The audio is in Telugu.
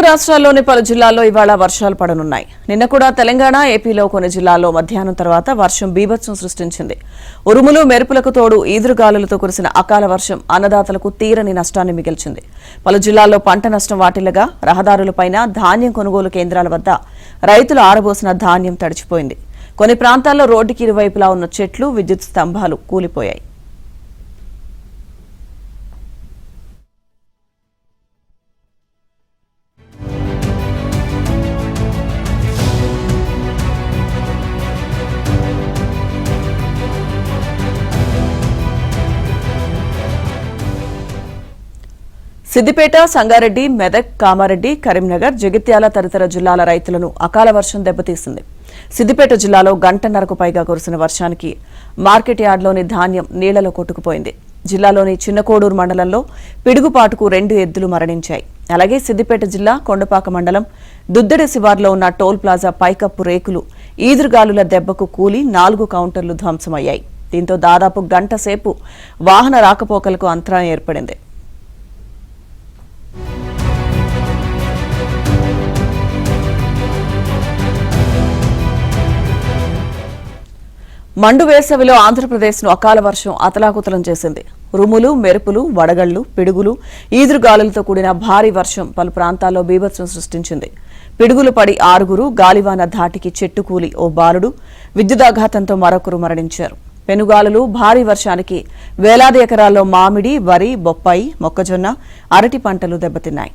రాష్ట్రాల్లోని పలు జిల్లాల్లో ఇవాళ వర్షాలు పడనున్నాయి. నిన్న కూడా తెలంగాణ, ఏపీలో కొన్ని జిల్లాల్లో మధ్యాహ్నం తర్వాత వర్షం బీభత్సం సృష్టించింది. ఉరుములు, మెరుపులకు తోడు ఈదురుగాలులతో కురిసిన అకాల వర్షం అన్నదాతలకు తీరని నష్టాన్ని మిగిల్చింది. పలు జిల్లాల్లో పంట నష్టం వాటిల్లగా రహదారులపైన, ధాన్యం కొనుగోలు కేంద్రాల వద్ద రైతులు ఆరబోసిన ధాన్యం తడిచిపోయింది. కొన్ని ప్రాంతాల్లో రోడ్డుకి ఇరువైపులా ఉన్న చెట్లు, విద్యుత్ స్తంభాలు కూలిపోయాయి. సిద్దిపేట, సంగారెడ్డి, మెదక్, కామారెడ్డి, కరీంనగర్, జగిత్యాల తదితర జిల్లాల రైతులను అకాల వర్షం దెబ్బతీసింది. సిద్దిపేట జిల్లాలో గంటన్నరకు పైగా కురిసిన వర్షానికి మార్కెట్ యార్డ్లోని ధాన్యం నీళ్లలో కొట్టుకుపోయింది. జిల్లాలోని చిన్నకోడూరు మండలంలో పిడుగుపాటుకు 2 ఎద్దులు మరణించాయి. అలాగే సిద్దిపేట జిల్లా కొండపాక మండలం దుద్దెడ శివార్లో ఉన్న టోల్ ప్లాజా పైకప్పు రేకులు ఈదురుగాలుల దెబ్బకు కూలి 4 కౌంటర్లు ధ్వంసమయ్యాయి. దీంతో దాదాపు గంట సేపు వాహన రాకపోకలకు అంతరాయం ఏర్పడింది. మండు వేసవిలో ఆంధ్రప్రదేశ్ను అకాల వర్షం అతలాకుతలం చేసింది. ఉరుములు, మెరుపులు, వడగళ్లు, పిడుగులు, ఈదురుగాలులతో కూడిన భారీ వర్షం పలు ప్రాంతాల్లో బీభత్సం సృష్టించింది. పిడుగులు పడి 6, గాలివాన ధాటికి చెట్టు కూలి ఓ బాలుడు, విద్యుదాఘాతంతో మరొకరు మరణించారు. పెనుగాలులు, భారీ వర్షానికి వేలాది ఎకరాల్లో మామిడి, వరి, బొప్పాయి, మొక్కజొన్న, అరటి పంటలు దెబ్బతిన్నాయి.